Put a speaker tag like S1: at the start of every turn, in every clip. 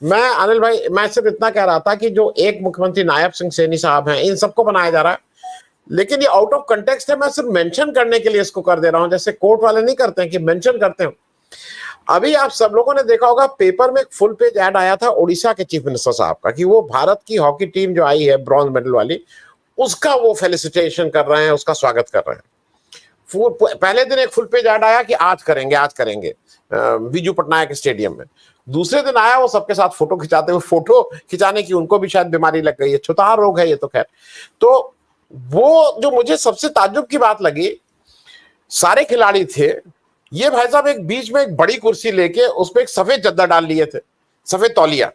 S1: मैं अनिल भाई, मैं सिर्फ इतना कह रहा था कि जो एक मुख्यमंत्री नायब सिंह सैनी साहब हैं, इन सबको बनाया जा रहा है, लेकिन ये आउट ऑफ कंटेक्स्ट है। मैं सिर्फ मेंशन करने के लिए इसको कर दे रहा हूं, जैसे कोर्ट वाले नहीं करते हैं कि मेंशन करते हैं। अभी आप सब लोगों ने देखा होगा, पेपर में एक फुल पेज ऐड आया था उड़ीसा के चीफ मिनिस्टर साहब का, कि वो भारत की हॉकी टीम जो आई है ब्रॉन्ज मेडल वाली, उसका वो फेलिसिटेशन कर रहे हैं, उसका स्वागत कर रहे हैं। पहले दिन एक फुल पेज ऐड आया कि आज करेंगे, आज करेंगे बीजू पटनायक स्टेडियम में। दूसरे दिन आया वो सबके साथ फोटो खिंचाते हुए, फोटो खिंचाने की उनको भी शायद बीमारी लग गई है, छुतहार रोग है ये तो। खैर, तो वो जो मुझे सबसे ताज्जुब की बात लगी, सारे खिलाड़ी थे, ये भाई साहब एक बीच में एक बड़ी कुर्सी लेके उस पर एक सफेद चद्दर डाल लिए थे, सफेद तौलिया।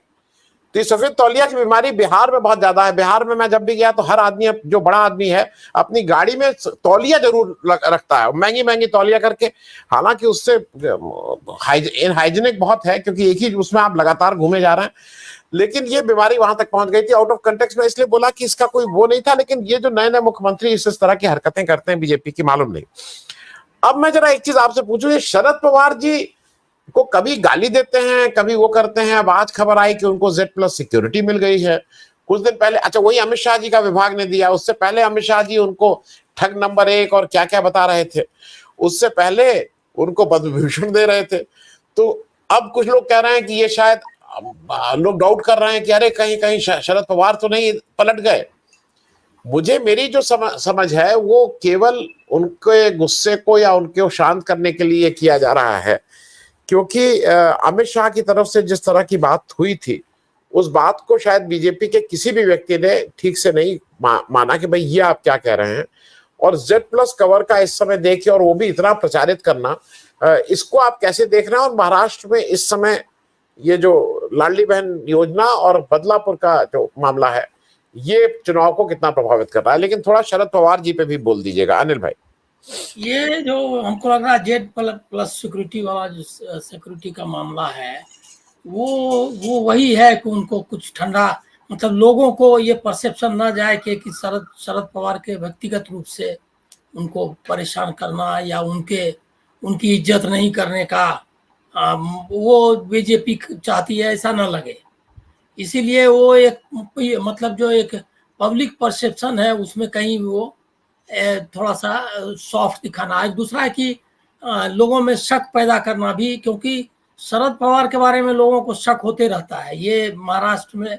S1: तो ये सफेद तौलिया की बीमारी बिहार में बहुत ज्यादा है। बिहार में मैं जब भी गया तो हर आदमी, जो बड़ा आदमी है, अपनी गाड़ी में तौलिया जरूर रखता है, महंगी महंगी तौलिया करके। हालांकि उससे हाइजीनिक बहुत है, क्योंकि एक ही उसमें आप लगातार घूमे जा रहे हैं, लेकिन ये बीमारी वहां तक पहुंच गई थी। आउट ऑफ कंटेक्स्ट में इसलिए बोला कि इसका कोई वो नहीं था, लेकिन ये जो नए नए मुख्यमंत्री इस तरह की हरकतें करते हैं बीजेपी की, मालूम नहीं। अब मैं जरा एक चीज आपसे पूछूं, ये शरद पवार जी को कभी गाली देते हैं, कभी वो करते हैं। अब आज खबर आई कि उनको Z+ सिक्योरिटी मिल गई है कुछ दिन पहले। अच्छा, वही अमित शाह जी का विभाग ने दिया, उससे पहले अमित शाह जी उनको ठग नंबर 1 और क्या क्या बता रहे थे, उससे पहले उनको पद्म विभूषण दे रहे थे। तो अब कुछ लोग कह रहे हैं कि ये शायद, लोग डाउट कर रहे हैं कि अरे कहीं कहीं शरद पवार तो नहीं पलट गए। मुझे, मेरी जो समझ है वो केवल उनके गुस्से को या उनके शांत करने के लिए किया जा रहा है, क्योंकि अमित शाह की तरफ से जिस तरह की बात हुई थी, उस बात को शायद बीजेपी के किसी भी व्यक्ति ने ठीक से नहीं माना कि भाई ये आप क्या कह रहे हैं। और Z+ कवर का इस समय देखिए, और वो भी इतना प्रचारित करना, इसको आप कैसे देख रहे हैं? और महाराष्ट्र में इस समय ये जो लाडली बहन योजना और बदलापुर का जो मामला है, ये चुनाव को कितना प्रभावित कर रहा है? लेकिन थोड़ा शरद पवार जी पे भी बोल दीजिएगा अनिल भाई।
S2: ये जो हमको लग रहा है Z+ सिक्योरिटी वाला जो सिक्योरिटी का मामला है, वो वही है कि उनको कुछ ठंडा, मतलब लोगों को ये परसेप्शन ना जाए कि शरद पवार के व्यक्तिगत रूप से उनको परेशान करना या उनकी इज्जत नहीं करने का वो बीजेपी चाहती है, ऐसा ना लगे। इसीलिए वो एक, मतलब जो एक पब्लिक परसेप्शन है उसमें कहीं वो थोड़ा सा सॉफ्ट दिखाना है। दूसरा है कि लोगों में शक पैदा करना भी, क्योंकि शरद पवार के बारे में लोगों को शक होते रहता है। ये महाराष्ट्र में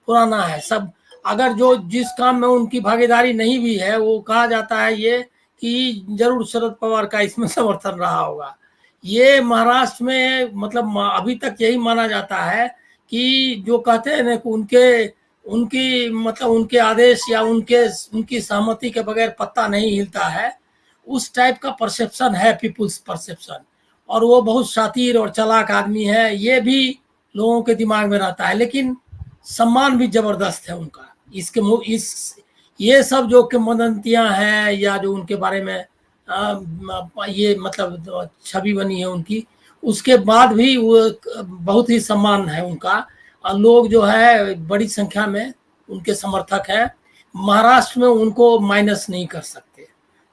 S2: पुराना है सब, अगर जो जिस काम में उनकी भागीदारी नहीं भी है, वो कहा जाता है ये कि जरूर शरद पवार का इसमें समर्थन रहा होगा। ये महाराष्ट्र में मतलब अभी तक यही माना जाता है कि जो कहते हैं ना कि उनकी मतलब उनके आदेश या उनकी सहमति के बगैर पत्ता नहीं हिलता है, उस टाइप का परसेप्शन है, पीपुल्स परसेप्शन। और वो बहुत शातिर और चालाक आदमी है, ये भी लोगों के दिमाग में रहता है। लेकिन सम्मान भी जबरदस्त है उनका। ये सब जो किंवदंतियां हैं या जो उनके बारे में ये मतलब छवि बनी है उनकी, उसके बाद भी वो बहुत ही सम्मान है उनका। लोग जो है बड़ी संख्या में उनके समर्थक हैं। महाराष्ट्र में उनको माइनस नहीं कर सकते,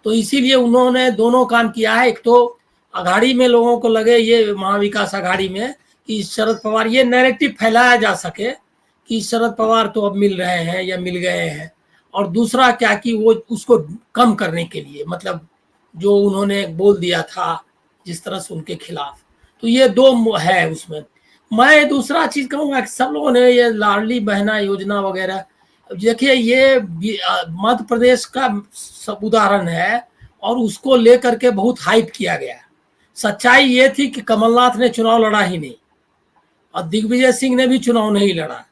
S2: तो इसीलिए उन्होंने दोनों काम किया है। एक तो अघाड़ी में लोगों को लगे, ये महाविकास अघाड़ी में, कि शरद पवार, ये नैरेटिव फैलाया जा सके कि शरद पवार तो अब मिल रहे हैं या मिल गए हैं। और दूसरा क्या कि वो उसको कम करने के लिए, मतलब जो उन्होंने बोल दिया था जिस तरह से उनके खिलाफ, तो ये दो है उसमें। मैं दूसरा चीज कहूंगा कि सब लोगों ने ये लाडली बहना योजना वगैरह, देखिए ये मध्य प्रदेश का सब उदाहरण है और उसको लेकर के बहुत हाइप किया गया। सच्चाई ये थी कि कमलनाथ ने चुनाव लड़ा ही नहीं और दिग्विजय सिंह ने भी चुनाव नहीं लड़ा।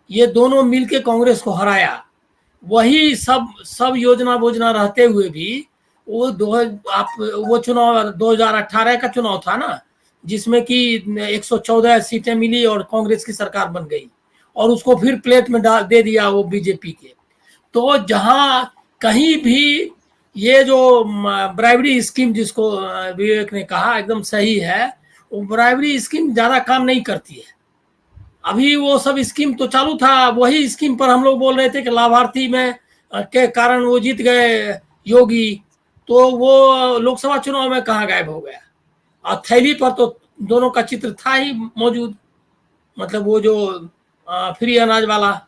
S2: ये दोनों मिलके कांग्रेस को हराया। वही सब योजना वोजना रहते हुए भी वो चुनाव 2018 का चुनाव था ना, जिसमें कि 114 सीटें मिली और कांग्रेस की सरकार बन गई, और उसको फिर प्लेट में दे दिया वो बीजेपी के। तो जहां कहीं भी ये जो ब्राइबरी स्कीम, जिसको विवेक ने कहा एकदम सही है, वो ब्राइबरी स्कीम ज्यादा काम नहीं करती है। अभी वो सब स्कीम तो चालू था, वही स्कीम पर हम लोग बोल रहे थे कि लाभार्थी में के कारण वो जीत गए योगी, तो वो लोकसभा चुनाव में कहाँ गायब हो गया। और थैली पर तो दोनों का चित्र था ही मौजूद, मतलब वो जो फ्री अनाज वाला,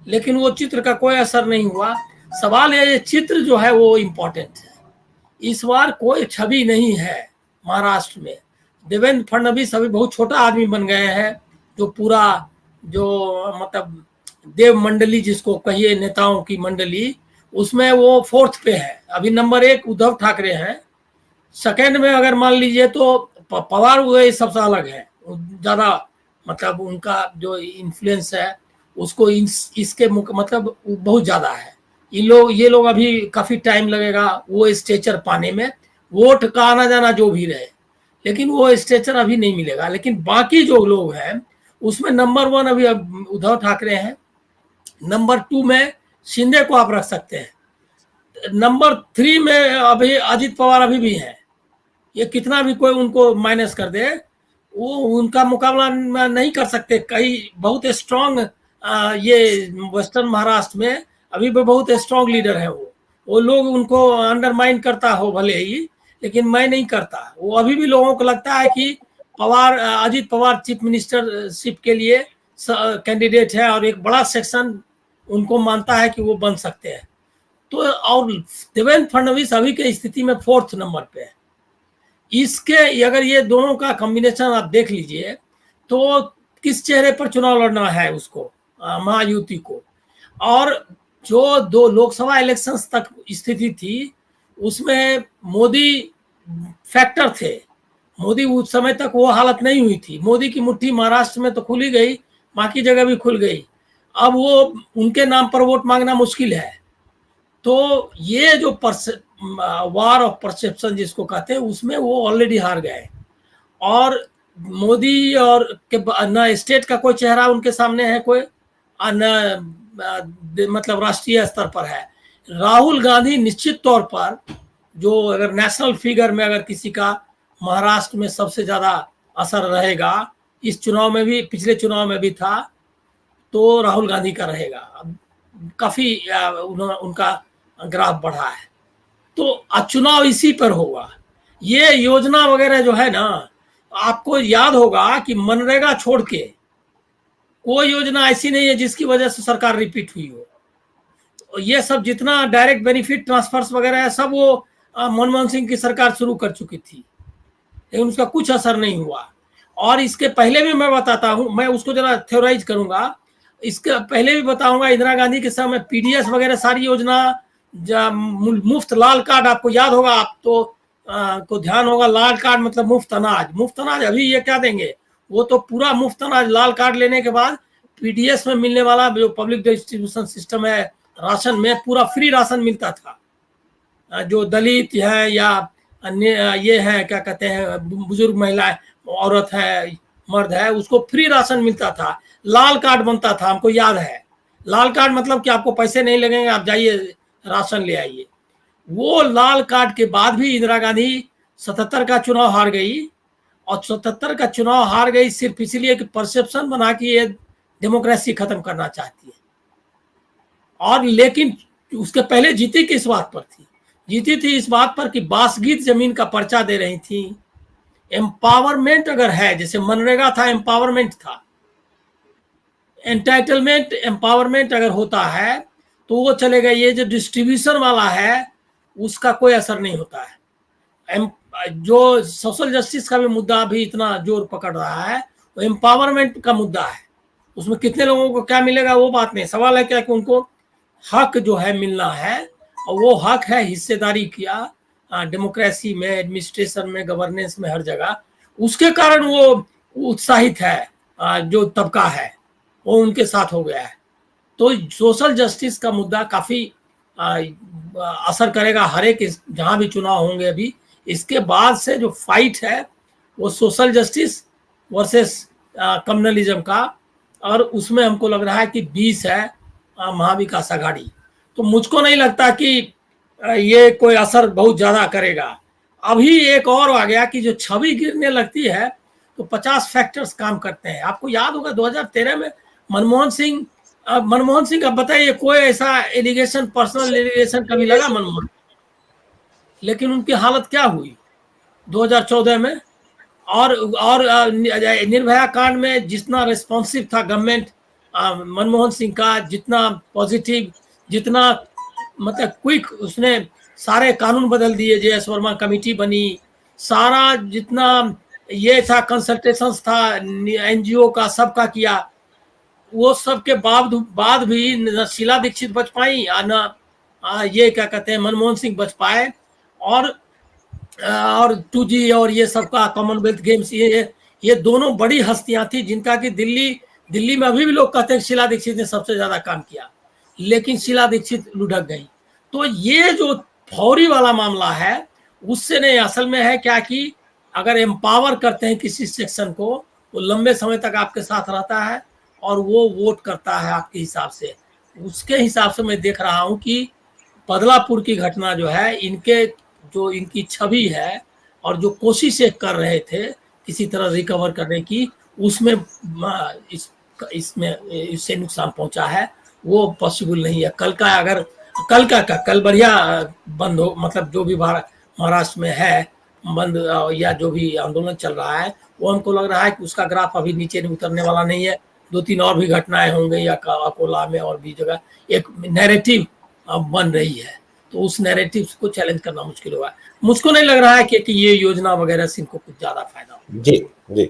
S2: लेकिन वो चित्र का कोई असर नहीं हुआ। सवाल है ये चित्र जो है वो इम्पोर्टेंट है। इस बार कोई छवि नहीं है महाराष्ट्र में। देवेंद्र फडणवीस अभी बहुत छोटा आदमी बन गए हैं, जो पूरा जो मतलब देव मंडली जिसको कहिए, नेताओं की मंडली, उसमें वो 4th पे है। अभी नंबर 1 उद्धव ठाकरे हैं, सेकंड में अगर मान लीजिए तो पवार हुए सबसे अलग है, ज्यादा मतलब उनका जो इन्फ्लुएंस है उसको इसके मतलब बहुत ज्यादा है। ये लोग अभी काफी टाइम लगेगा वो स्टेचर पाने में, वोट का आना जाना जो भी रहे, लेकिन वो स्टेचर अभी नहीं मिलेगा। लेकिन बाकी जो लोग हैं उसमें नंबर 1 अभी उद्धव ठाकरे हैं, नंबर 2 में शिंदे को आप रख सकते हैं, नंबर 3 में अभी अजित पवार अभी भी है। ये कितना भी कोई उनको माइनस कर दे, वो उनका मुकाबला नहीं कर सकते। कई बहुत स्ट्रांग ये वेस्टर्न महाराष्ट्र में अभी भी बहुत स्ट्रांग लीडर है। वो लोग उनको अंडरमाइन करता हो भले ही, लेकिन मैं नहीं करता। वो अभी भी लोगों को लगता है कि पवार, अजित पवार चीफ मिनिस्टरशिप के लिए कैंडिडेट है, और एक बड़ा सेक्शन उनको मानता है कि वो बन सकते हैं। तो और देवेंद्र फडणवीस अभी के स्थिति में 4th नंबर पे है। इसके अगर ये दोनों का कॉम्बिनेशन आप देख लीजिए तो किस चेहरे पर चुनाव लड़ना है उसको, महायुति को। और जो 2 लोकसभा इलेक्शंस तक स्थिति थी उसमें मोदी फैक्टर थे। मोदी उस समय तक वो हालत नहीं हुई थी। मोदी की मुट्ठी महाराष्ट्र में तो खुली गई, बाकी जगह भी खुल गई। अब वो उनके नाम पर वोट मांगना मुश्किल है। तो ये जो वार ऑफ परसेप्शन जिसको कहते हैं, उसमें वो ऑलरेडी हार गए। और मोदी और न स्टेट का कोई चेहरा उनके सामने है कोई, न मतलब राष्ट्रीय स्तर पर है। राहुल गांधी निश्चित तौर पर, जो अगर नेशनल फिगर में अगर किसी का महाराष्ट्र में सबसे ज्यादा असर रहेगा, इस चुनाव में भी, पिछले चुनाव में भी था, तो राहुल गांधी का रहेगा। काफी उनका ग्राफ बढ़ा है। तो चुनाव इसी पर होगा। ये योजना वगैरह जो है ना, आपको याद होगा कि मनरेगा छोड़ के कोई योजना ऐसी नहीं है जिसकी वजह से सरकार रिपीट हुई हो। ये सब जितना डायरेक्ट बेनिफिट ट्रांसफर्स वगैरह है, सब वो मनमोहन सिंह की सरकार शुरू कर चुकी थी, लेकिन उसका कुछ असर नहीं हुआ। और इसके पहले भी मैं बताता हूं, मैं उसको जरा थ्योराइज करूंगा, इसके पहले भी बताऊंगा। इंदिरा गांधी के समय पीडीएस वगैरह सारी योजना, मुफ्त लाल कार्ड, आपको याद होगा, आप तो को ध्यान होगा, लाल कार्ड मतलब मुफ्त अनाज। मुफ्त अनाज अभी ये क्या देंगे, वो तो पूरा मुफ्त अनाज लाल कार्ड लेने के बाद पीडीएस में मिलने वाला जो पब्लिक डिस्ट्रीब्यूशन सिस्टम है, राशन में पूरा फ्री राशन मिलता था। जो दलित है या अन्य ये है क्या कहते हैं, बुजुर्ग महिला औरत है, मर्द है, उसको फ्री राशन मिलता था। लाल कार्ड बनता था, हमको याद है। लाल कार्ड मतलब कि आपको पैसे नहीं लगेंगे, आप जाइए राशन ले आइए। वो लाल कार्ड के बाद भी इंदिरा गांधी 77 का चुनाव हार गई, और 77 का चुनाव हार गई सिर्फ इसलिए कि परसेप्शन बना कि ये डेमोक्रेसी खत्म करना चाहती है। और लेकिन उसके पहले जीती किस बात पर थी? जीती थी इस बात पर कि बासगीत जमीन का पर्चा दे रही थी। एम्पावरमेंट अगर है, जैसे मनरेगा था, एम्पावरमेंट था। एंटाइटलमेंट एम्पावरमेंट अगर होता है तो वो चलेगा। ये जो डिस्ट्रीब्यूशन वाला है उसका कोई असर नहीं होता है। जो सोशल जस्टिस का भी मुद्दा अभी इतना जोर पकड़ रहा है, वो एम्पावरमेंट का मुद्दा है। उसमें कितने लोगों को क्या मिलेगा वो बात नहीं, सवाल है क्या कि उनको हक जो है मिलना है, और वो हक है हिस्सेदारी किया डेमोक्रेसी में, एडमिनिस्ट्रेशन में, गवर्नेंस में, हर जगह। उसके कारण वो उत्साहित है, जो तबका है वो उनके साथ हो गया है। तो सोशल जस्टिस का मुद्दा काफी असर करेगा हर एक, जहां भी चुनाव होंगे अभी। इसके बाद से जो फाइट है वो सोशल जस्टिस वर्सेस कम्युनलिज्म का, और उसमें हमको लग रहा है कि 20 है महाविकास आघाड़ी। तो मुझको नहीं लगता कि ये कोई असर बहुत ज्यादा करेगा। अभी एक और आ गया कि जो छवि गिरने लगती है तो 50 फैक्टर्स काम करते हैं। आपको याद होगा 2013 में मनमोहन सिंह अब बताइए, कोई ऐसा एलिगेशन, पर्सनल एलिगेशन कभी लगा मनमोहन? लेकिन उनकी हालत क्या हुई 2014 में? और निर्भया कांड में जितना रिस्पॉन्सिव था गवर्नमेंट मनमोहन सिंह का, जितना पॉजिटिव, जितना मतलब क्विक उसने सारे कानून बदल दिए, जे.एस. वर्मा कमेटी बनी, सारा जितना ये था कंसल्टेशंस था एनजीओ का, सबका किया, वो सब के बाद भी न शीला दीक्षित बच पाई न ये क्या कहते हैं मनमोहन सिंह बच पाए। और 2G और ये सबका कॉमनवेल्थ गेम्स, ये दोनों बड़ी हस्तियां थी जिनका कि दिल्ली में अभी भी लोग कहते हैं शीला दीक्षित ने सबसे ज्यादा काम किया, लेकिन शीला दीक्षित लुढ़क गई। तो ये जो फौरी वाला मामला है उससे नहीं, असल में है क्या कि अगर एम्पावर करते हैं किसी सेक्शन को, वो लंबे समय तक आपके साथ रहता है और वो वोट करता है आपके हिसाब से। उसके हिसाब से मैं देख रहा हूं कि बदलापुर की घटना जो है, इनके जो इनकी छवि है और जो कोशिशें कर रहे थे किसी तरह रिकवर करने की, उसमें इसमें इससे नुकसान पहुंचा है, वो पॉसिबल नहीं है। कल बढ़िया बंद हो, मतलब जो भी महाराष्ट्र में है बंद या जो भी आंदोलन चल रहा है, वो हमको लग रहा है कि उसका ग्राफ अभी नीचे उतरने वाला नहीं है। 2-3 और भी घटनाएं होंगी या अकोला में और भी जगह एक नैरेटिव बन रही है, तो उस नैरेटिव को चैलेंज करना मुश्किल होगा। मुझको नहीं लग रहा है कि ये योजना वगैरह से इनको कुछ ज्यादा फायदा हो।
S1: जी जी।